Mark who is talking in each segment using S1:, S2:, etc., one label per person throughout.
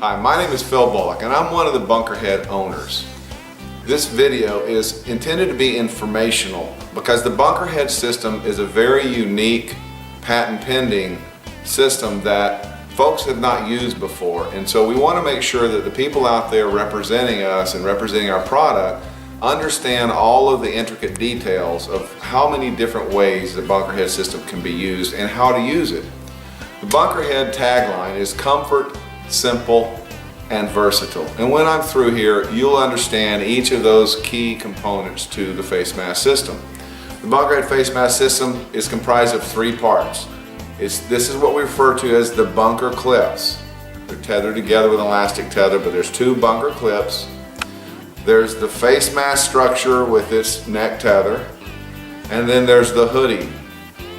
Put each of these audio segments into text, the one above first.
S1: Hi, my name is Phil Bullock and I'm one of the BunkerHead owners. This video is intended to be informational because the BunkerHead system is a very unique patent pending system that folks have not used before, and so we want to make sure that the people out there representing us and representing our product understand all of the intricate details of how many different ways the BunkerHead system can be used and how to use it. The BunkerHead tagline is comfort, simple, and versatile. And when I'm through here, you'll understand each of those key components to the face mask system. The BunkerHead face mask system is comprised of three parts. This is what we refer to as the bunker clips. They're tethered together with an elastic tether, but there's two bunker clips. There's the face mask structure with its neck tether, and then there's the hoodie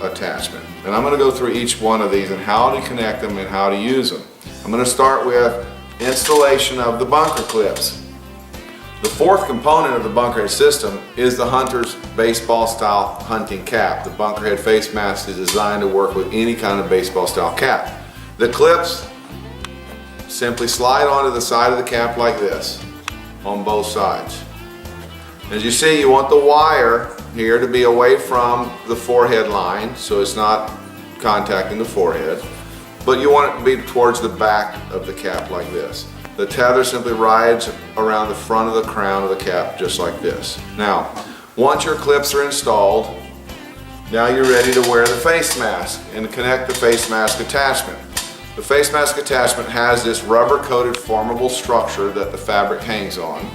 S1: attachment. And I'm going to go through each one of these and how to connect them and how to use them. I'm going to start with installation of the bunker clips. The fourth component of the BunkerHead system is the hunter's baseball style hunting cap. The BunkerHead face mask is designed to work with any kind of baseball style cap. The clips simply slide onto the side of the cap like this on both sides. As you see, you want the wire here to be away from the forehead line so it's not contacting the forehead, but you want it to be towards the back of the cap like this. The tether simply rides around the front of the crown of the cap just like this. Now, once your clips are installed, now you're ready to wear the face mask and connect the face mask attachment. The face mask attachment has this rubber coated formable structure that the fabric hangs on.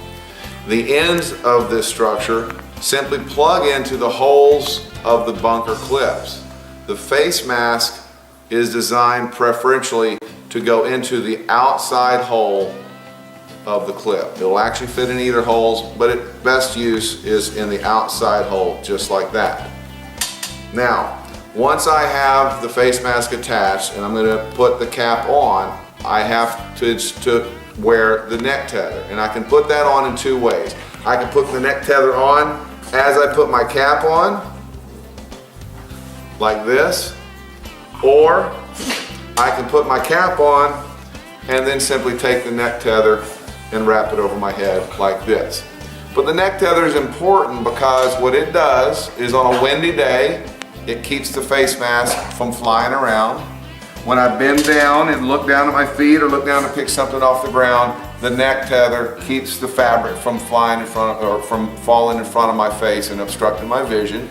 S1: The ends of this structure simply plug into the holes of the bunker clips. The face mask is designed preferentially to go into the outside hole of the clip. It will actually fit in either holes, but its best use is in the outside hole, just like that. Now, once I have the face mask attached and I'm going to put the cap on, I have to wear the neck tether, and I can put that on in two ways. I can put the neck tether on as I put my cap on, like this, or I can put my cap on and then simply take the neck tether and wrap it over my head like this. But the neck tether is important because what it does is on a windy day, it keeps the face mask from flying around. When I bend down and look down at my feet or look down to pick something off the ground, the neck tether keeps the fabric from flying in front of, or from falling in front of my face and obstructing my vision.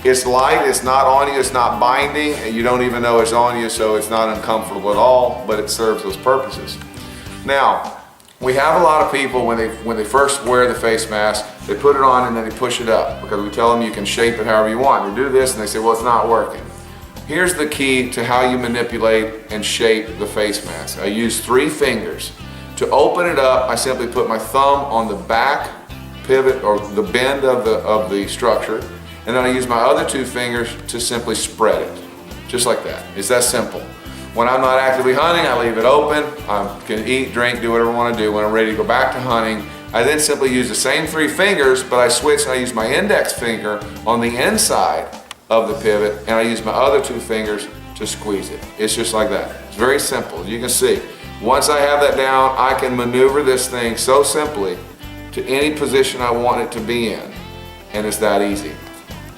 S1: It's light, it's not on you, it's not binding, and you don't even know it's on you, so it's not uncomfortable at all, but it serves those purposes. Now, we have a lot of people when they first wear the face mask, they put it on and then they push it up because we tell them you can shape it however you want. They do this and they say, well, it's not working. Here's the key to how you manipulate and shape the face mask. I use 3 fingers. To open it up, I simply put my thumb on the back pivot or the bend of the structure, and then I use my other 2 fingers to simply spread it. Just like that. It's that simple. When I'm not actively hunting, I leave it open. I can eat, drink, do whatever I want to do. When I'm ready to go back to hunting, I then simply use the same 3 fingers, but I switch and I use my index finger on the inside of the pivot, and I use my other 2 fingers to squeeze it. It's just like that. It's very simple, as you can see. Once I have that down, I can maneuver this thing so simply to any position I want it to be in, and it's that easy.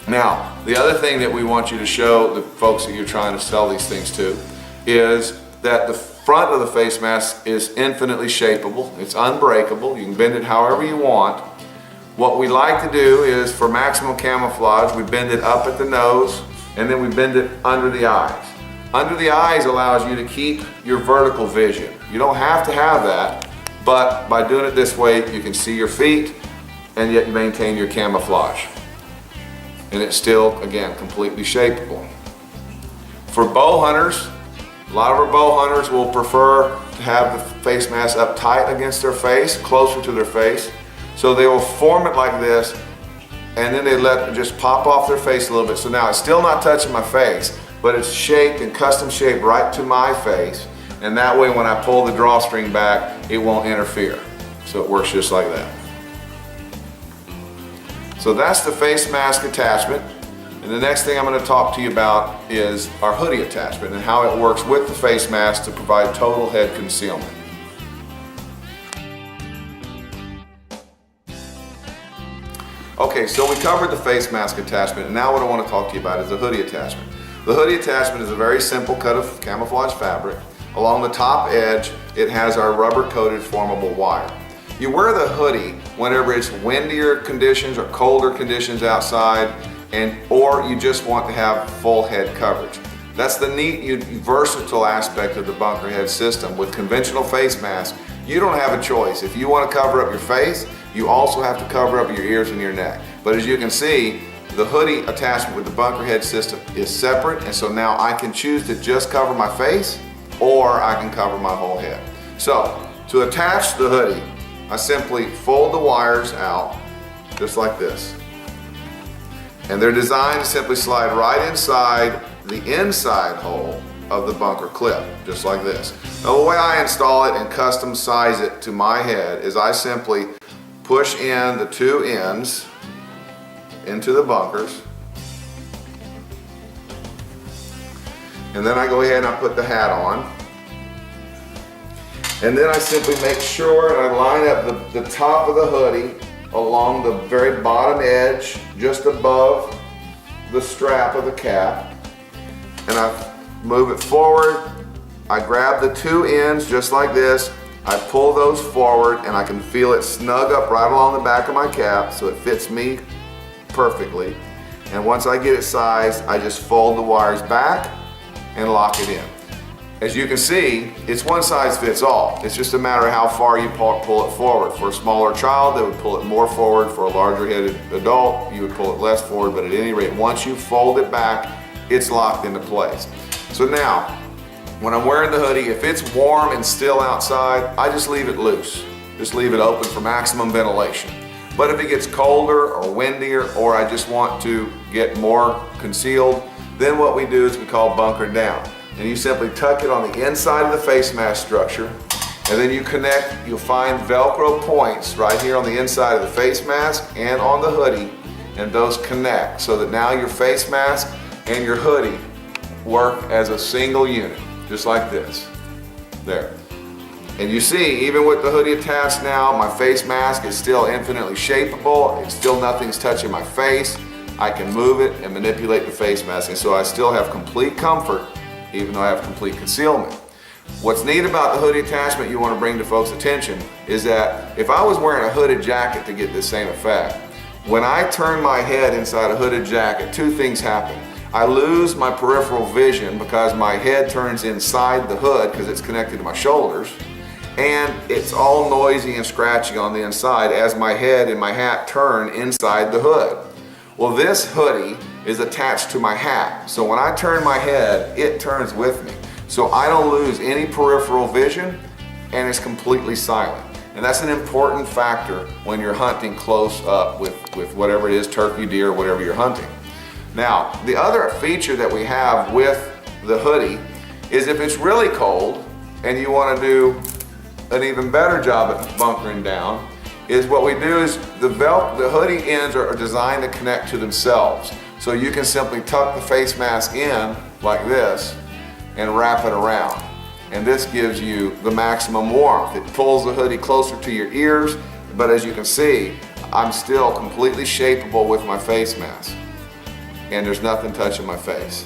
S1: Now, the other thing that we want you to show the folks that you're trying to sell these things to is that the front of the face mask is infinitely shapeable. It's unbreakable. You can bend it however you want. What we like to do is, for maximum camouflage, we bend it up at the nose and then we bend it under the eyes. Under the eyes allows you to keep your vertical vision. You don't have to have that, but by doing it this way, you can see your feet and yet maintain your camouflage. And it's still, again, completely shapeable. For bow hunters, a lot of our bow hunters will prefer to have the face mask up tight against their face, closer to their face. So they will form it like this, and then they let it just pop off their face a little bit. So now it's still not touching my face, but it's shaped and custom shaped right to my face. And that way when I pull the drawstring back, it won't interfere. So it works just like that. So that's the face mask attachment. And the next thing I'm going to talk to you about is our hoodie attachment and how it works with the face mask to provide total head concealment. Okay, so we covered the face mask attachment, and now what I want to talk to you about is the hoodie attachment. The hoodie attachment is a very simple cut of camouflage fabric. Along the top edge, it has our rubber-coated formable wire. You wear the hoodie whenever it's windier conditions or colder conditions outside, or you just want to have full head coverage. That's the neat, versatile aspect of the BunkerHead system. With conventional face masks, you don't have a choice. If you want to cover up your face, you also have to cover up your ears and your neck. But as you can see, the hoodie attachment with the BunkerHead system is separate, and so now I can choose to just cover my face, or I can cover my whole head. So, to attach the hoodie, I simply fold the wires out, just like this. And they're designed to simply slide right inside the inside hole of the bunker clip, just like this. Now the way I install it and custom size it to my head is I simply push in the two ends into the bunkers, and then I go ahead and I put the hat on, and then I simply make sure and I line up the top of the hoodie along the very bottom edge just above the strap of the cap, and I move it forward. I grab the two ends just like this, I pull those forward, and I can feel it snug up right along the back of my cap so it fits me perfectly. And once I get it sized, I just fold the wires back and lock it in. As you can see, it's one size fits all. It's just a matter of how far you pull it forward. For a smaller child, they would pull it more forward. For a larger headed adult, you would pull it less forward. But at any rate, once you fold it back, it's locked into place. So now, when I'm wearing the hoodie, if it's warm and still outside, I just leave it loose. Just leave it open for maximum ventilation. But if it gets colder or windier, or I just want to get more concealed, then what we do is we call bunker down. And you simply tuck it on the inside of the face mask structure, and then you connect, you'll find Velcro points right here on the inside of the face mask and on the hoodie, and those connect so that now your face mask and your hoodie work as a single unit, just like this. There. And you see, even with the hoodie attached now, my face mask is still infinitely shapeable. It's still nothing's touching my face. I can move it and manipulate the face mask, and so I still have complete comfort even though I have complete concealment. What's neat about the hoodie attachment you want to bring to folks' attention is that if I was wearing a hooded jacket to get this same effect, when I turn my head inside a hooded jacket, two things happen. I lose my peripheral vision because my head turns inside the hood because it's connected to my shoulders, and it's all noisy and scratchy on the inside as my head and my hat turn inside the hood. Well, this hoodie is attached to my hat, so when I turn my head, it turns with me. So I don't lose any peripheral vision, and it's completely silent. And that's an important factor when you're hunting close up with whatever it is, turkey, deer, whatever you're hunting. Now, the other feature that we have with the hoodie is if it's really cold and you want to do an even better job at bunkering down, is what we do is the hoodie ends are designed to connect to themselves. So you can simply tuck the face mask in like this and wrap it around. And this gives you the maximum warmth. It pulls the hoodie closer to your ears, but as you can see, I'm still completely shapeable with my face mask. And there's nothing touching my face.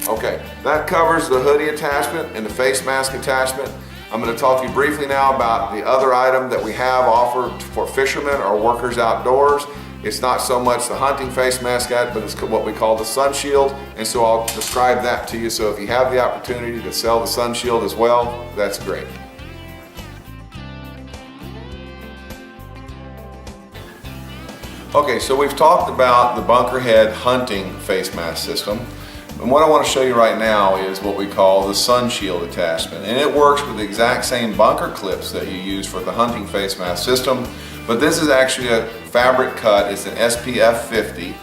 S1: Okay, that covers the hoodie attachment and the face mask attachment. I'm going to talk to you briefly now about the other item that we have offered for fishermen or workers outdoors. It's not so much the hunting face mask but it's what we call the sun shield, and so I'll describe that to you. So if you have the opportunity to sell the sun shield as well, that's great. Okay, so we've talked about the BunkerHead hunting face mask system. And what I want to show you right now is what we call the sun shield attachment. And it works with the exact same bunker clips that you use for the hunting face mask system. But this is actually a fabric cut. It's an SPF 50.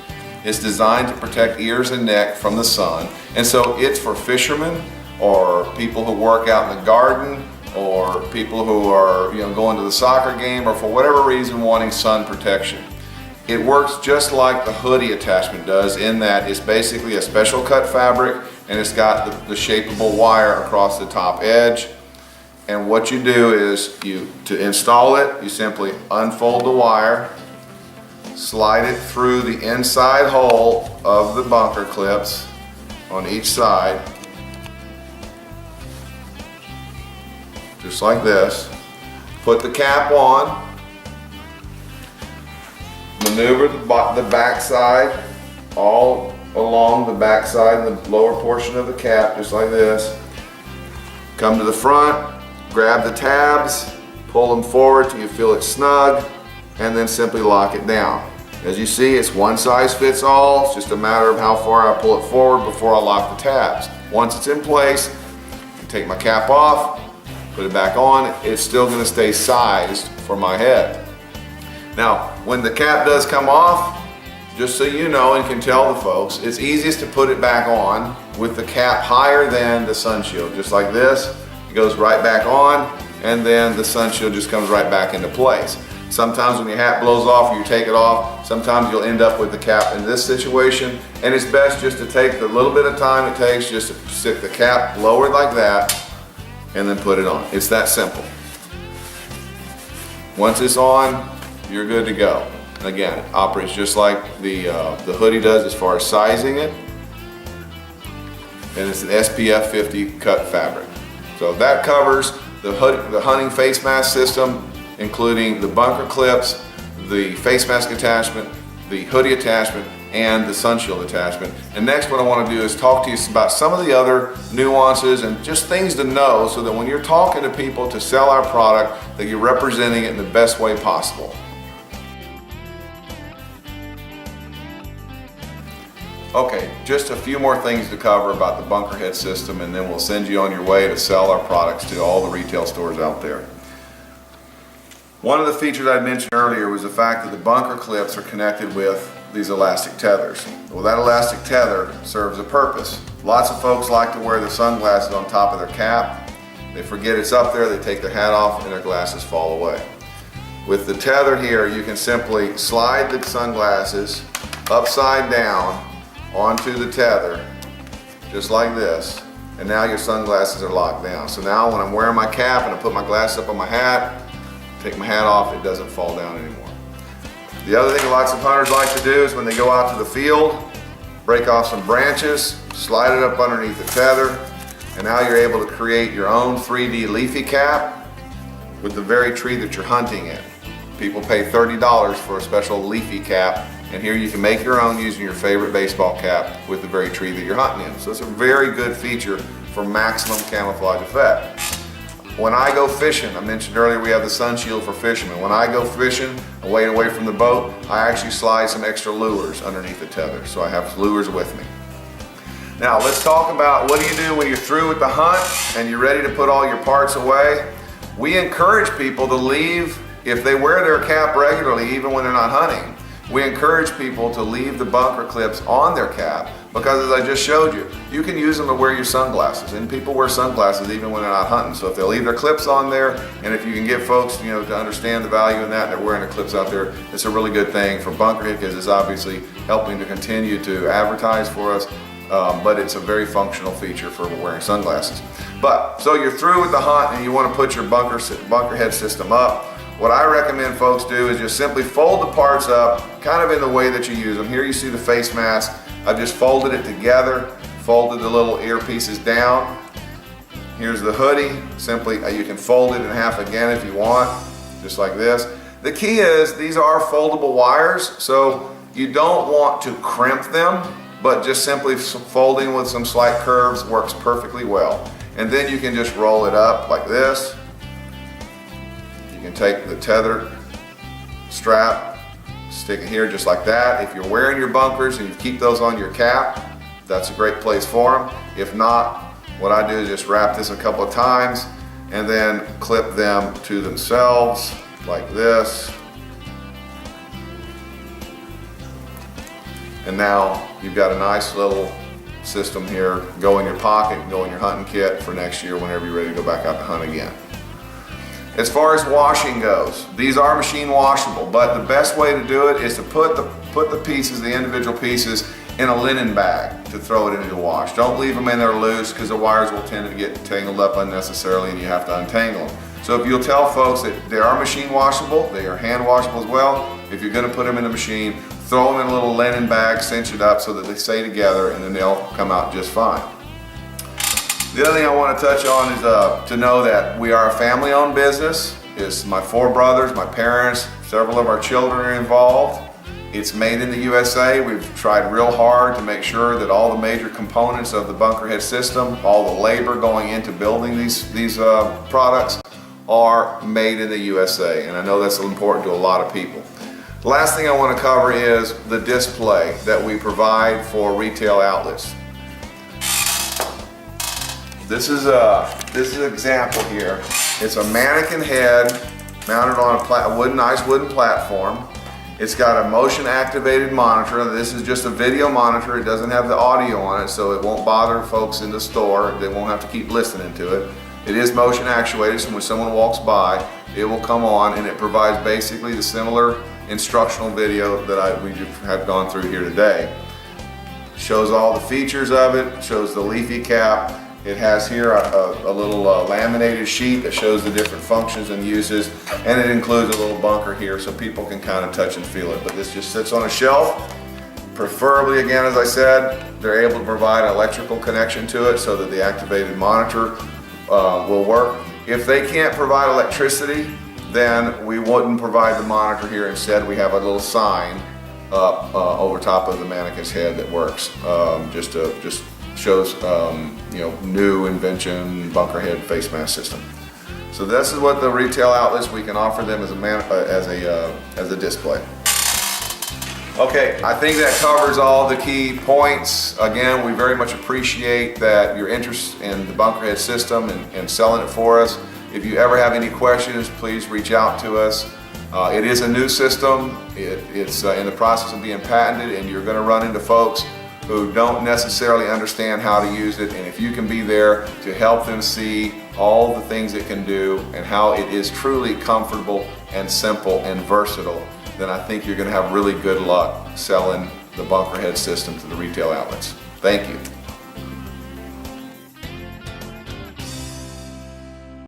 S1: It's designed to protect ears and neck from the sun. And so it's for fishermen or people who work out in the garden or people who are going to the soccer game or for whatever reason wanting sun protection. It works just like the hoodie attachment does in that it's basically a special cut fabric and it's got the shapeable wire across the top edge. And what you do is to install it, you simply unfold the wire, slide it through the inside hole of the bunker clips on each side, just like this. Put the cap on, maneuver the back side all along the back side and the lower portion of the cap, just like this. Come to the front, grab the tabs, pull them forward till you feel it snug, and then simply lock it down. As you see, it's one size fits all. It's just a matter of how far I pull it forward before I lock the tabs. Once it's in place, I take my cap off, put it back on. It's still going to stay sized for my head. Now, when the cap does come off, just so you know and can tell the folks, it's easiest to put it back on with the cap higher than the sun shield. Just like this, it goes right back on, and then the sun shield just comes right back into place. Sometimes when your hat blows off or you take it off, sometimes you'll end up with the cap in this situation, and it's best just to take the little bit of time it takes just to stick the cap lowered like that and then put it on. It's that simple. Once it's on, you're good to go. Again, it operates just like the hoodie does as far as sizing it, and it's an SPF 50 cut fabric. So that covers the hunting face mask system, including the bunker clips, the face mask attachment, the hoodie attachment, and the sun shield attachment. And next, what I want to do is talk to you about some of the other nuances and just things to know so that when you're talking to people to sell our product, that you're representing it in the best way possible. Okay, just a few more things to cover about the BunkerHead system, and then we'll send you on your way to sell our products to all the retail stores out there. One of the features I mentioned earlier was the fact that the bunker clips are connected with these elastic tethers. Well, that elastic tether serves a purpose. Lots of folks like to wear the sunglasses on top of their cap. They forget it's up there, they take their hat off, and their glasses fall away. With the tether here, you can simply slide the sunglasses upside down onto the tether, just like this, and now your sunglasses are locked down. So now when I'm wearing my cap and I put my glasses up on my hat, take my hat off, it doesn't fall down anymore. The other thing lots of hunters like to do is when they go out to the field, break off some branches, slide it up underneath the tether, and now you're able to create your own 3D leafy cap with the very tree that you're hunting in. People pay $30 for a special leafy cap, and here you can make your own using your favorite baseball cap with the very tree that you're hunting in. So it's a very good feature for maximum camouflage effect. When I go fishing, I mentioned earlier we have the sun shield for fishermen. When I go fishing, away from the boat, I actually slide some extra lures underneath the tether, so I have lures with me. Now let's talk about what do you do when you're through with the hunt and you're ready to put all your parts away. We encourage people to leave, if they wear their cap regularly, even when they're not hunting, we encourage people to leave the bunker clips on their cap, because as I just showed you, you can use them to wear your sunglasses, and people wear sunglasses even when they're not hunting. So if they leave their clips on there, and if you can get folks, to understand the value in that, and they're wearing the clips out there, it's a really good thing for BunkerHead, because it's obviously helping to continue to advertise for us, but it's a very functional feature for wearing sunglasses. But, so you're through with the hunt and you want to put your BunkerHead system up. What I recommend folks do is just simply fold the parts up, kind of in the way that you use them. Here you see the face mask. I've just folded it together, folded the little earpieces down. Here's the hoodie. Simply, you can fold it in half again if you want, just like this. The key is these are foldable wires, so you don't want to crimp them, but just simply folding with some slight curves works perfectly well. And then you can just roll it up like this. You can take the tether strap, stick it here just like that. If you're wearing your bunkers and you keep those on your cap, that's a great place for them. If not, what I do is just wrap this a couple of times and then clip them to themselves like this. And now you've got a nice little system here. Go in your pocket, go in your hunting kit for next year whenever you're ready to go back out to hunt again. As far as washing goes, these are machine washable, but the best way to do it is to put the pieces, the individual pieces, in a linen bag to throw it into the wash. Don't leave them in there loose because the wires will tend to get tangled up unnecessarily and you have to untangle them. So if you'll tell folks that they are machine washable, they are hand washable as well. If you're going to put them in the machine, throw them in a little linen bag, cinch it up so that they stay together, and then they'll come out just fine. The other thing I want to touch on is to know that we are a family-owned business. It's my 4 brothers, my parents, several of our children are involved. It's made in the USA. We've tried real hard to make sure that all the major components of the BunkerHead system, all the labor going into building these products are made in the USA, and I know that's important to a lot of people. The last thing I want to cover is the display that we provide for retail outlets. This is an example here. It's a mannequin head mounted on a nice wooden platform. It's got a motion activated monitor. This is just a video monitor. It doesn't have the audio on it, so it won't bother folks in the store. They won't have to keep listening to it. It is motion actuated, so when someone walks by, it will come on, and it provides basically the similar instructional video that we have gone through here today. Shows all the features of it, shows the leafy cap. It has here a little laminated sheet that shows the different functions and uses, and it includes a little bunker here so people can kind of touch and feel it. But this just sits on a shelf. Preferably, again, as I said, they're able to provide an electrical connection to it so that the activated monitor will work. If they can't provide electricity, then we wouldn't provide the monitor here. Instead, we have a little sign up over top of the mannequin's head that works. Just shows new invention BunkerHead face mask system. So this is what the retail outlets we can offer them as a display. Okay, I think that covers all the key points. Again, we very much appreciate that your interest in the BunkerHead system and selling it for us. If you ever have any questions, please reach out to us. It is a new system. It's in the process of being patented, and you're going to run into folks who don't necessarily understand how to use it, and if you can be there to help them see all the things it can do and how it is truly comfortable and simple and versatile, then I think you're going to have really good luck selling the BunkerHead system to the retail outlets. Thank you.